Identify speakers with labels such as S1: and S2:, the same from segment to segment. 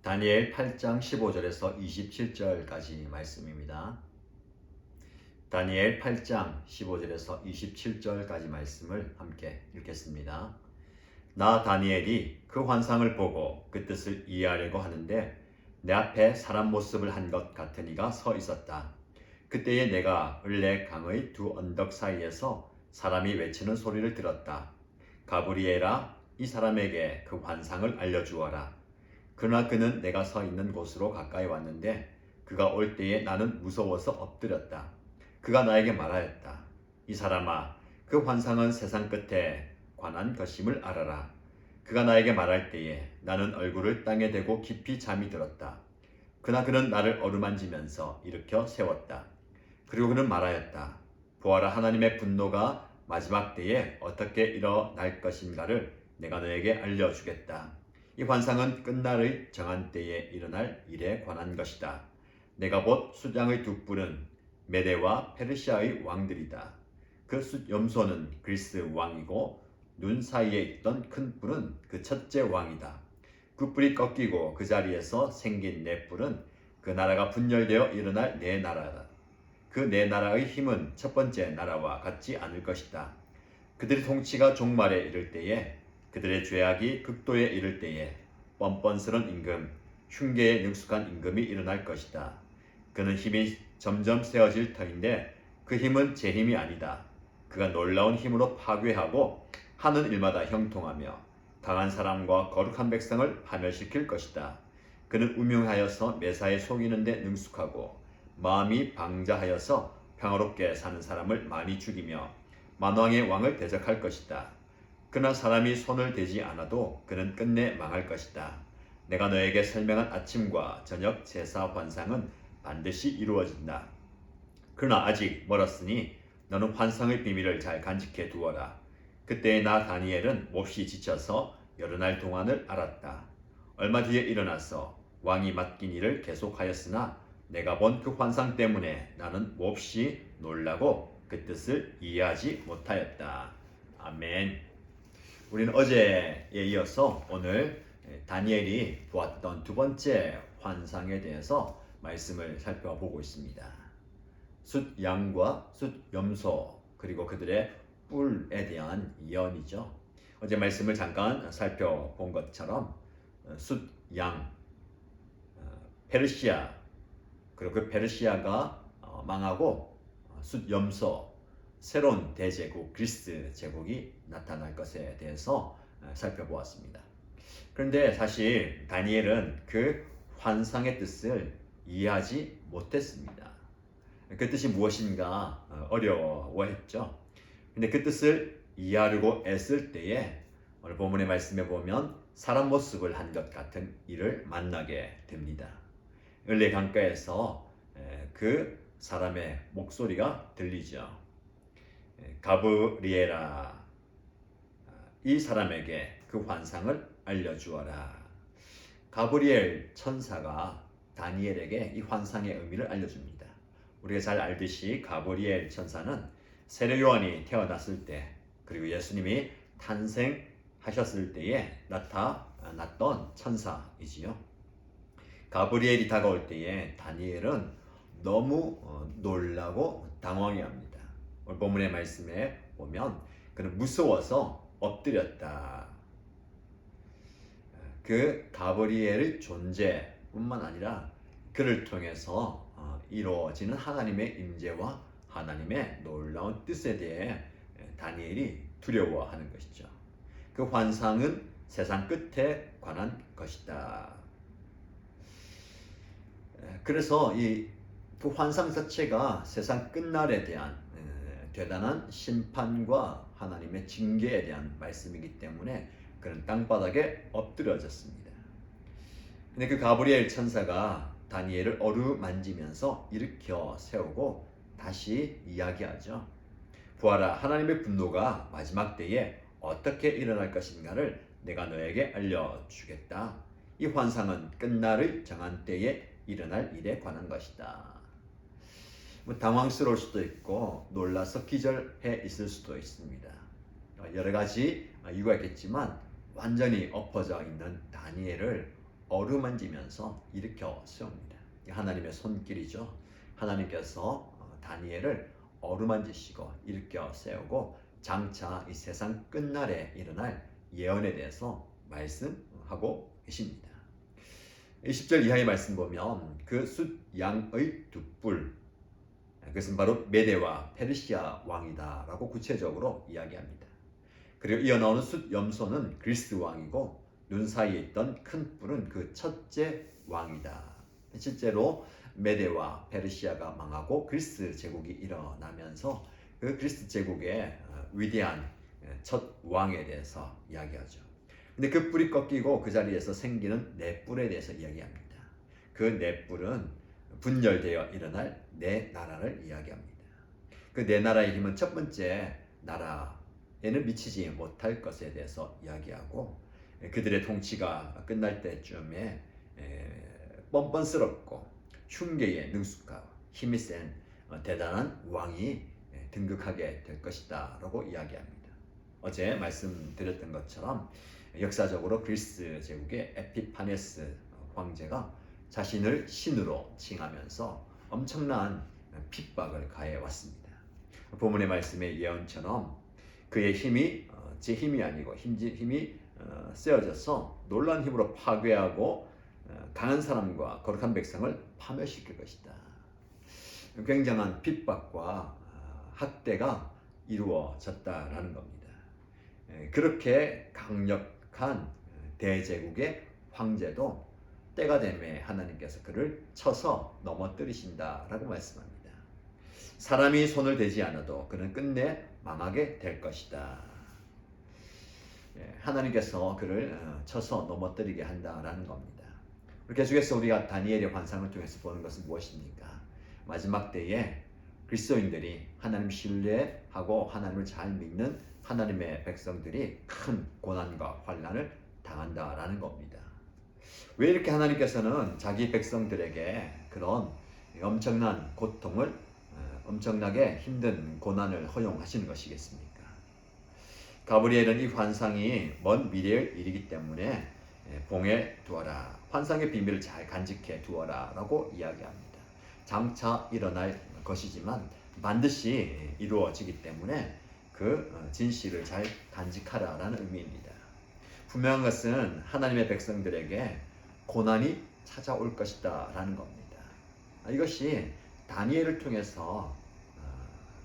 S1: 다니엘 8장 15절에서 27절까지 말씀입니다. 다니엘 8장 15절에서 27절까지 말씀을 함께 읽겠습니다. 나 다니엘이 그 환상을 보고 그 뜻을 이해하려고 하는데 내 앞에 사람 모습을 한 것 같은 이가 서 있었다. 그때에 내가 을레 강의 두 언덕 사이에서 사람이 외치는 소리를 들었다. 가브리엘아, 이 사람에게 그 환상을 알려주어라. 그러나 그는 내가 서 있는 곳으로 가까이 왔는데 그가 올 때에 나는 무서워서 엎드렸다. 그가 나에게 말하였다. 이 사람아, 그 환상은 세상 끝에 관한 것임을 알아라. 그가 나에게 말할 때에 나는 얼굴을 땅에 대고 깊이 잠이 들었다. 그러나 그는 나를 어루만지면서 일으켜 세웠다. 그리고 그는 말하였다. 보아라, 하나님의 분노가 마지막 때에 어떻게 일어날 것인가를 내가 너에게 알려주겠다. 이 환상은 끝날의 정한 때에 일어날 일에 관한 것이다. 내가 본 숫양의 두 뿔은 메데와 페르시아의 왕들이다. 그 염소는 그리스 왕이고 눈 사이에 있던 큰 뿔은 그 첫째 왕이다. 그 뿔이 꺾이고 그 자리에서 생긴 네 뿔은 그 나라가 분열되어 일어날 네 나라다. 그 네 나라의 힘은 첫 번째 나라와 같지 않을 것이다. 그들의 통치가 종말에 이를 때에 그들의 죄악이 극도에 이를 때에 뻔뻔스런 임금, 흉계에 능숙한 임금이 일어날 것이다. 그는 힘이 점점 세어질 터인데 그 힘은 제 힘이 아니다. 그가 놀라운 힘으로 파괴하고 하는 일마다 형통하며 강한 사람과 거룩한 백성을 파멸시킬 것이다. 그는 우명하여서 매사에 속이는 데 능숙하고 마음이 방자하여서 평화롭게 사는 사람을 많이 죽이며 만왕의 왕을 대적할 것이다. 그러나 사람이 손을 대지 않아도 그는 끝내 망할 것이다. 내가 너에게 설명한 아침과 저녁 제사 환상은 반드시 이루어진다. 그러나 아직 멀었으니 너는 환상의 비밀을 잘 간직해 두어라. 그때의 나 다니엘은 몹시 지쳐서 여러 날 동안을 앓았다. 얼마 뒤에 일어나서 왕이 맡긴 일을 계속하였으나 내가 본 그 환상 때문에 나는 몹시 놀라고 그 뜻을 이해하지 못하였다. 아멘. 우리는 어제에 이어서 오늘 다니엘이 보았던 두 번째 환상에 대해서 말씀을 살펴보고 있습니다. 숫양과 숫염소 그리고 그들의 뿔에 대한 예언이죠. 어제 말씀을 잠깐 살펴본 것처럼 숫양, 페르시아 그리고 그 페르시아가 망하고 숫염소, 새로운 대제국 그리스 제국이 나타날 것에 대해서 살펴보았습니다. 그런데 사실 다니엘은 그 환상의 뜻을 이해하지 못했습니다. 그 뜻이 무엇인가 어려워했죠. 근데 그 뜻을 이해하려고 애쓸 때에 오늘 본문의 말씀에 보면 사람 모습을 한 것 같은 이를 만나게 됩니다. 을레 강가에서 그 사람의 목소리가 들리죠. 가브리엘아, 이 사람에게 그 환상을 알려주어라. 가브리엘 천사가 다니엘에게 이 환상의 의미를 알려줍니다. 우리가 잘 알듯이 가브리엘 천사는 세례 요한이 태어났을 때 그리고 예수님이 탄생하셨을 때에 나타났던 천사이지요. 가브리엘이 다가올 때에 다니엘은 너무 놀라고 당황해합니다. 오늘 본문의 말씀에 보면 그는 무서워서 엎드렸다. 그 가브리엘의 존재뿐만 아니라 그를 통해서 이루어지는 하나님의 임재와 하나님의 놀라운 뜻에 대해 다니엘이 두려워하는 것이죠. 그 환상은 세상 끝에 관한 것이다. 그래서 그 환상 자체가 세상 끝날에 대한 대단한 심판과 하나님의 징계에 대한 말씀이기 때문에 그는 땅바닥에 엎드려졌습니다. 근데 그 가브리엘 천사가 다니엘을 어루만지면서 일으켜 세우고 다시 이야기하죠. 보아라, 하나님의 분노가 마지막 때에 어떻게 일어날 것인가를 내가 너에게 알려주겠다. 이 환상은 끝날의 정한 때에 일어날 일에 관한 것이다. 당황스러울 수도 있고 놀라서 기절해 있을 수도 있습니다. 여러 가지 이유가 있겠지만 완전히 엎어져 있는 다니엘을 어루만지면서 일으켜 세웁니다. 하나님의 손길이죠. 하나님께서 다니엘을 어루만지시고 일으켜 세우고 장차 이 세상 끝날에 일어날 예언에 대해서 말씀하고 계십니다. 20절 이하의 말씀 보면 그 숫 양의 두 뿔, 그것은 바로 메대와 페르시아 왕이다 라고 구체적으로 이야기합니다. 그리고 이어 나오는 숫 염소는 그리스 왕이고 눈 사이에 있던 큰 뿔은 그 첫째 왕이다. 실제로 메대와 페르시아가 망하고 그리스 제국이 일어나면서 그 그리스 제국의 위대한 첫 왕에 대해서 이야기하죠. 근데 그 뿔이 꺾이고 그 자리에서 생기는 네 뿔에 대해서 이야기합니다. 그 네 뿔은 분열되어 일어날 네 나라를 이야기합니다. 그 네 나라의 힘은 첫 번째 나라에는 미치지 못할 것에 대해서 이야기하고 그들의 통치가 끝날 때쯤에 뻔뻔스럽고 흉계에 능숙하고 힘이 센 대단한 왕이 등극하게 될 것이다 라고 이야기합니다. 어제 말씀드렸던 것처럼 역사적으로 그리스 제국의 에피파네스 황제가 자신을 신으로 칭하면서 엄청난 핍박을 가해왔습니다. 본문의 말씀의 예언처럼 그의 힘이 제 힘이 아니고 힘이 쓰여져서 놀라운 힘으로 파괴하고 강한 사람과 거룩한 백성을 파멸시킬 것이다. 굉장한 핍박과 학대가 이루어졌다라는 겁니다. 그렇게 강력한 대제국의 황제도 때가 되매 하나님께서 그를 쳐서 넘어뜨리신다라고 말씀합니다. 사람이 손을 대지 않아도 그는 끝내 망하게 될 것이다. 하나님께서 그를 쳐서 넘어뜨리게 한다라는 겁니다. 계속해서 우리가 다니엘의 환상을 통해서 보는 것은 무엇입니까? 마지막 때에 그리스도인들이 하나님 신뢰하고 하나님을 잘 믿는 하나님의 백성들이 큰 고난과 환난을 당한다라는 겁니다. 왜 이렇게 하나님께서는 자기 백성들에게 그런 엄청난 고통을 엄청나게 힘든 고난을 허용하시는 것이겠습니까? 가브리엘은 이 환상이 먼 미래의 일이기 때문에 봉해 두어라. 환상의 비밀을 잘 간직해 두어라 라고 이야기합니다. 장차 일어날 것이지만 반드시 이루어지기 때문에 그 진실을 잘 간직하라 라는 의미입니다. 분명한 것은 하나님의 백성들에게 고난이 찾아올 것이다 라는 겁니다. 이것이 다니엘을 통해서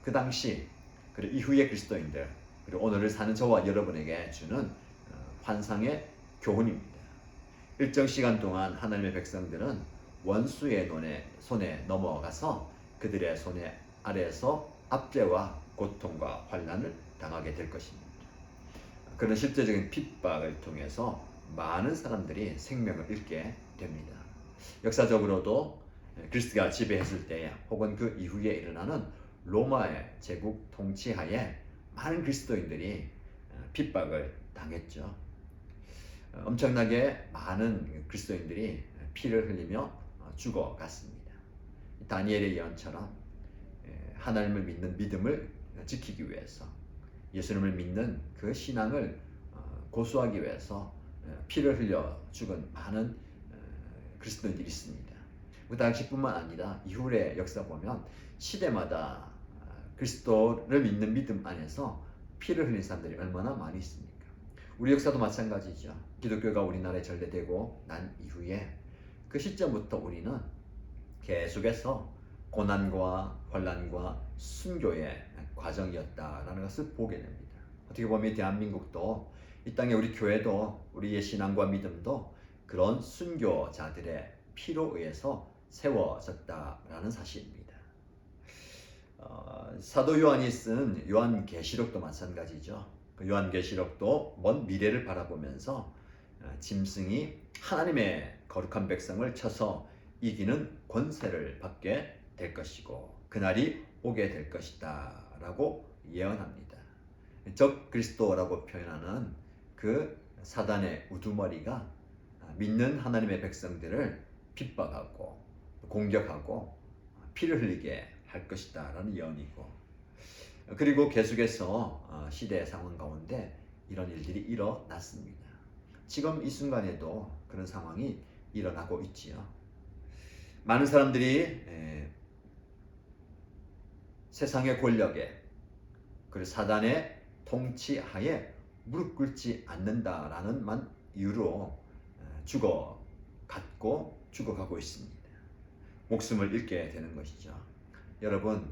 S1: 그 당시 그리고 이후의 그리스도인들 그리고 오늘을 사는 저와 여러분에게 주는 환상의 교훈입니다. 일정 시간 동안 하나님의 백성들은 원수의 손에 넘어가서 그들의 손에 아래에서 압제와 고통과 환난을 당하게 될 것입니다. 그런 실제적인 핍박을 통해서 많은 사람들이 생명을 잃게 됩니다. 역사적으로도 그리스가 지배했을 때 혹은 그 이후에 일어나는 로마의 제국 통치하에 많은 그리스도인들이 핍박을 당했죠. 엄청나게 많은 그리스도인들이 피를 흘리며 죽어갔습니다. 다니엘의 예언처럼 하나님을 믿는 믿음을 지키기 위해서 예수님을 믿는 그 신앙을 고수하기 위해서 피를 흘려 죽은 많은 그리스도인들이 있습니다. 그 당시뿐만 아니라 이후의 역사 보면 시대마다 그리스도를 믿는 믿음 안에서 피를 흘린 사람들이 얼마나 많이 있습니까? 우리 역사도 마찬가지죠. 기독교가 우리나라에 전래되고 난 이후에 그 시점부터 우리는 계속해서 고난과 환난과 순교의 과정이었다라는 것을 보게 됩니다. 어떻게 보면 대한민국도 이 땅에 우리 교회도 우리의 신앙과 믿음도 그런 순교자들의 피로 의해서 세워졌다라는 사실입니다. 사도 요한이 쓴 요한계시록도 마찬가지죠. 그 요한계시록도 먼 미래를 바라보면서 짐승이 하나님의 거룩한 백성을 쳐서 이기는 권세를 받게 될 것이고 그날이 오게 될 것이다 라고 예언합니다. 적 그리스도라고 표현하는 그 사단의 우두머리가 믿는 하나님의 백성들을 핍박하고 공격하고 피를 흘리게 할 것이다 라는 예언이고 그리고 계속해서 시대의 상황 가운데 이런 일들이 일어났습니다. 지금 이 순간에도 그런 상황이 일어나고 있지요. 많은 사람들이 세상의 권력에 그리고 사단의 통치하에 무릎 꿇지 않는다라는 만 이유로 죽어가고 있습니다. 목숨을 잃게 되는 것이죠. 여러분,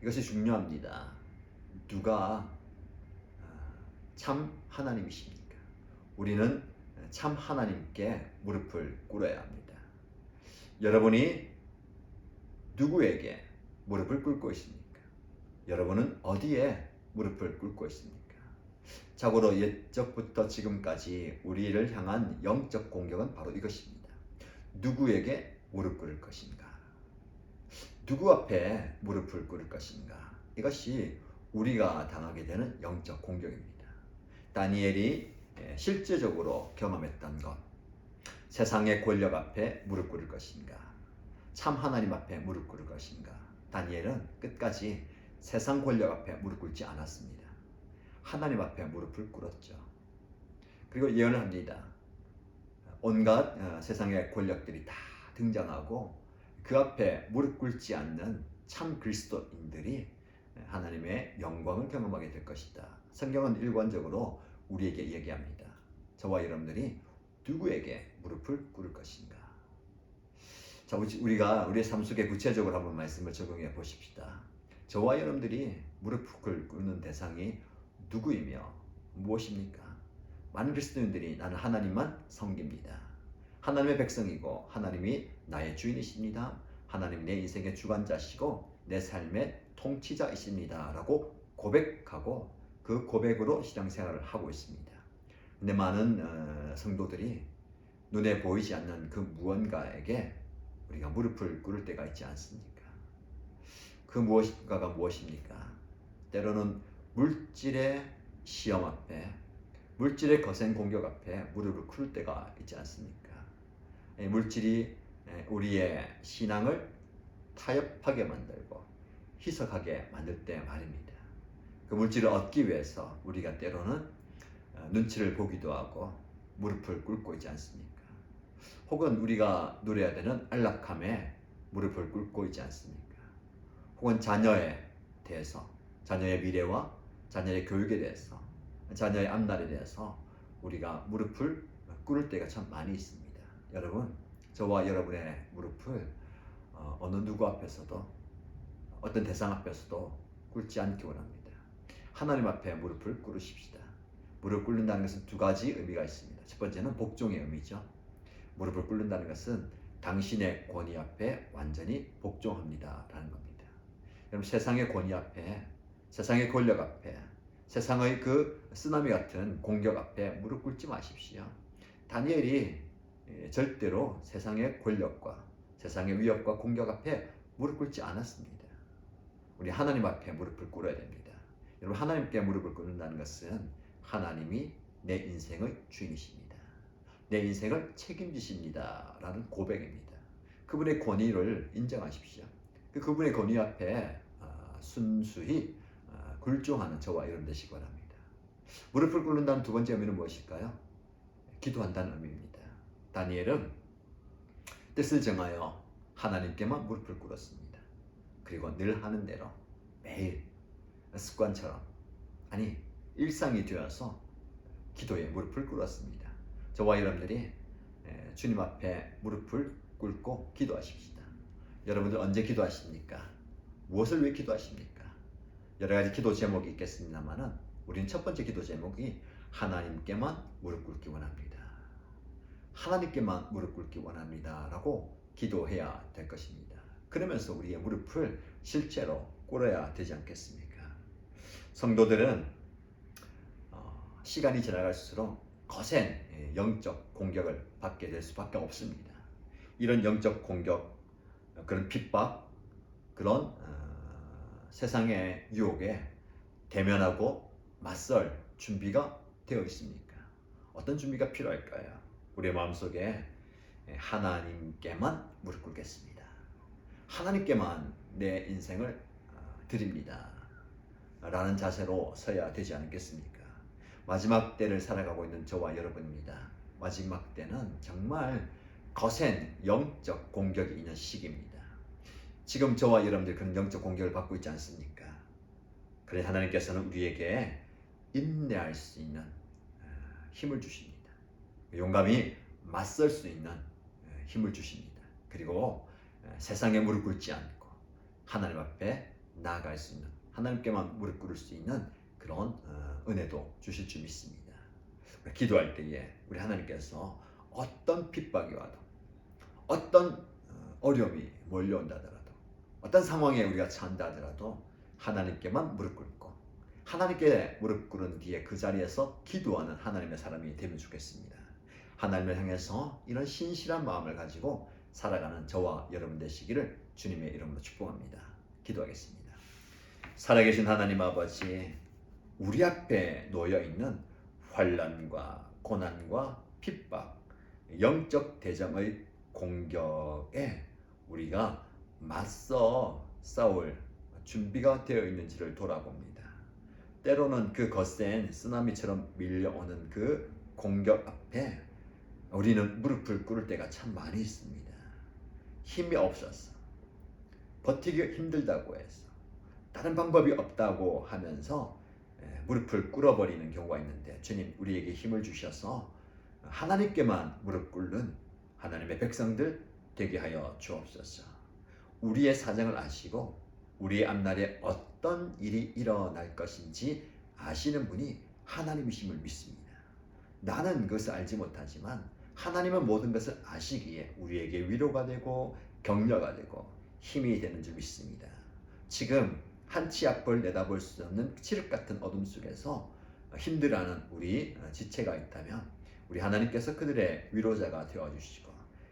S1: 이것이 중요합니다. 누가 참 하나님이십니까? 우리는 참 하나님께 무릎을 꿇어야 합니다. 여러분이 누구에게 무릎을 꿇고 있습니까? 여러분은 어디에 무릎을 꿇고 있습니까? 자고로 옛적부터 지금까지 우리를 향한 영적 공격은 바로 이것입니다. 누구에게 무릎 꿇을 것인가? 누구 앞에 무릎을 꿇을 것인가? 이것이 우리가 당하게 되는 영적 공격입니다. 다니엘이 실제적으로 경험했던 것, 세상의 권력 앞에 무릎 꿇을 것인가? 참 하나님 앞에 무릎 꿇을 것인가? 다니엘은 끝까지 세상 권력 앞에 무릎 꿇지 않았습니다. 하나님 앞에 무릎을 꿇었죠. 그리고 예언을 합니다. 온갖 세상의 권력들이 다 등장하고 그 앞에 무릎 꿇지 않는 참 그리스도인들이 하나님의 영광을 경험하게 될 것이다. 성경은 일관적으로 우리에게 얘기합니다. 저와 여러분들이 누구에게 무릎을 꿇을 것인가? 자, 우리가 우리의 삶 속에 구체적으로 한번 말씀을 적용해 보십시다. 저와 여러분들이 무릎을 꿇는 대상이 누구이며 무엇입니까? 많은 그리스도인들이 나는 하나님만 섬깁니다. 하나님의 백성이고 하나님이 나의 주인이십니다. 하나님 내 인생의 주관자시고 내 삶의 통치자이십니다. 라고 고백하고 그 고백으로 신앙생활을 하고 있습니다. 근데 많은 성도들이 눈에 보이지 않는 그 무언가에게 우리가 무릎을 꿇을 때가 있지 않습니까? 그 무엇인가가 무엇입니까? 때로는 물질의 시험 앞에, 물질의 거센 공격 앞에 무릎을 꿇을 때가 있지 않습니까? 물질이 우리의 신앙을 타협하게 만들고 희석하게 만들 때 말입니다. 그 물질을 얻기 위해서 우리가 때로는 눈치를 보기도 하고 무릎을 꿇고 있지 않습니까? 혹은 우리가 누려야 되는 안락함에 무릎을 꿇고 있지 않습니까? 혹은 자녀에 대해서, 자녀의 미래와 자녀의 교육에 대해서, 자녀의 앞날에 대해서 우리가 무릎을 꿇을 때가 참 많이 있습니다. 여러분, 저와 여러분의 무릎을 어느 누구 앞에서도, 어떤 대상 앞에서도 꿇지 않기 원합니다. 하나님 앞에 무릎을 꿇으십시다. 무릎 꿇는다는 것은 두 가지 의미가 있습니다. 첫 번째는 복종의 의미죠. 무릎을 꿇는다는 것은 당신의 권위 앞에 완전히 복종합니다 라는 겁니다. 여러분, 세상의 권위 앞에, 세상의 권력 앞에, 세상의 그 쓰나미 같은 공격 앞에 무릎 꿇지 마십시오. 다니엘이 절대로 세상의 권력과 세상의 위협과 공격 앞에 무릎 꿇지 않았습니다. 우리 하나님 앞에 무릎을 꿇어야 됩니다. 여러분, 하나님께 무릎을 꿇는다는 것은 하나님이 내 인생의 주인이십니다. 내 인생을 책임지십니다 라는 고백입니다. 그분의 권위를 인정하십시오. 그분의 권위 앞에 순수히 굴종하는 저와 여러분 되시기 바랍니다. 무릎을 꿇는다는 두 번째 의미는 무엇일까요? 기도한다는 의미입니다. 다니엘은 뜻을 정하여 하나님께만 무릎을 꿇었습니다. 그리고 늘 하는 대로 매일 습관처럼, 아니 일상이 되어서 기도에 무릎을 꿇었습니다. 저와 여러분들이 주님 앞에 무릎을 꿇고 기도하십시다. 여러분들 언제 기도하십니까? 무엇을 위해 기도하십니까? 여러 가지 기도 제목이 있겠습니다만은 우리는 첫 번째 기도 제목이 하나님께만 무릎 꿇기 원합니다. 하나님께만 무릎 꿇기 원합니다 라고 기도해야 될 것입니다. 그러면서 우리의 무릎을 실제로 꿇어야 되지 않겠습니까? 성도들은 시간이 지나갈수록 거센 영적 공격을 받게 될 수밖에 없습니다. 이런 영적 공격, 그런 핍박, 그런 세상의 유혹에 대면하고 맞설 준비가 되어 있습니까? 어떤 준비가 필요할까요? 우리의 마음속에 하나님께만 무릎 꿇겠습니다. 하나님께만 내 인생을 드립니다 라는 자세로 서야 되지 않겠습니까? 마지막 때를 살아가고 있는 저와 여러분입니다. 마지막 때는 정말 거센 영적 공격이 있는 시기입니다. 지금 저와 여러분들 그런 영적 공격을 받고 있지 않습니까? 그래 하나님께서는 우리에게 인내할 수 있는 힘을 주십니다. 용감히 맞설 수 있는 힘을 주십니다. 그리고 세상에 무릎 꿇지 않고 하나님 앞에 나아갈 수 있는, 하나님께만 무릎 꿇을 수 있는 그런 은혜도 주실 줄 믿습니다. 기도할 때에 우리 하나님께서 어떤 핍박이 와도, 어떤 어려움이 몰려온다 하더라도, 어떤 상황에 우리가 처한다 하더라도 하나님께만 무릎 꿇고 하나님께 무릎 꿇은 뒤에 그 자리에서 기도하는 하나님의 사람이 되면 좋겠습니다. 하나님을 향해서 이런 신실한 마음을 가지고 살아가는 저와 여러분 되시기를 주님의 이름으로 축복합니다. 기도하겠습니다. 살아계신 하나님 아버지, 우리 앞에 놓여있는 환난과 고난과 핍박, 영적 대장의 공격에 우리가 맞서 싸울 준비가 되어 있는지를 돌아봅니다. 때로는 그 거센 쓰나미처럼 밀려오는 그 공격 앞에 우리는 무릎을 꿇을 때가 참 많이 있습니다. 힘이 없어서, 버티기 힘들다고 해서, 다른 방법이 없다고 하면서 무릎을 꿇어버리는 경우가 있는데, 주님 우리에게 힘을 주셔서 하나님께만 무릎 꿇는 하나님의 백성들 되게 하여 주옵소서. 우리의 사정을 아시고 우리의 앞날에 어떤 일이 일어날 것인지 아시는 분이 하나님이심을 믿습니다. 나는 그것을 알지 못하지만 하나님은 모든 것을 아시기에 우리에게 위로가 되고 격려가 되고 힘이 되는 줄 믿습니다. 지금 한 치 앞을 내다볼 수 없는 칠흑 같은 어둠 속에서 힘들어하는 우리 지체가 있다면 우리 하나님께서 그들의 위로자가 되어주시고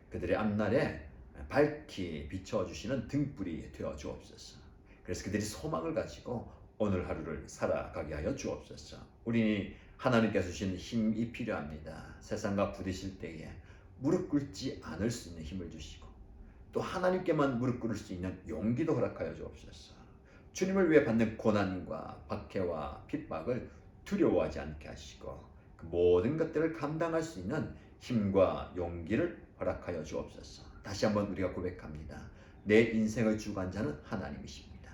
S1: 그들의 앞날에 밝히 비춰주시는 등불이 되어 주옵소서. 그래서 그들이 소망을 가지고 오늘 하루를 살아가게 하여 주옵소서. 우리 하나님께서 주시는 힘이 필요합니다. 세상과 부딪힐 때에 무릎 꿇지 않을 수 있는 힘을 주시고 또 하나님께만 무릎 꿇을 수 있는 용기도 허락하여 주옵소서. 주님을 위해 받는 고난과 박해와 핍박을 두려워하지 않게 하시고 그 모든 것들을 감당할 수 있는 힘과 용기를 허락하여 주옵소서. 다시 한번 우리가 고백합니다. 내 인생의 주관자는 하나님이십니다.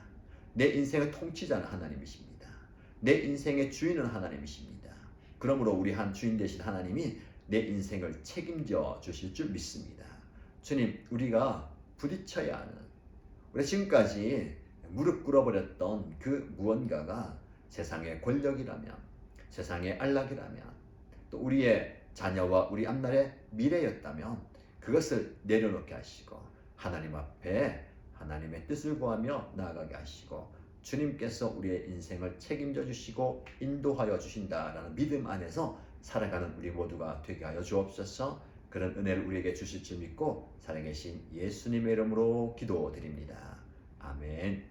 S1: 내 인생의 통치자는 하나님이십니다. 내 인생의 주인은 하나님이십니다. 그러므로 우리 한 주인 되신 하나님이 내 인생을 책임져 주실 줄 믿습니다. 주님, 우리가 부딪혀야 하는, 우리 지금까지 무릎 꿇어버렸던 그 무언가가 세상의 권력이라면, 세상의 안락이라면, 또 우리의 자녀와 우리 앞날의 미래였다면 그것을 내려놓게 하시고 하나님 앞에 하나님의 뜻을 구하며 나아가게 하시고 주님께서 우리의 인생을 책임져 주시고 인도하여 주신다라는 믿음 안에서 살아가는 우리 모두가 되게 하여 주옵소서. 그런 은혜를 우리에게 주실 줄 믿고 살아계신 예수님의 이름으로 기도드립니다. 아멘.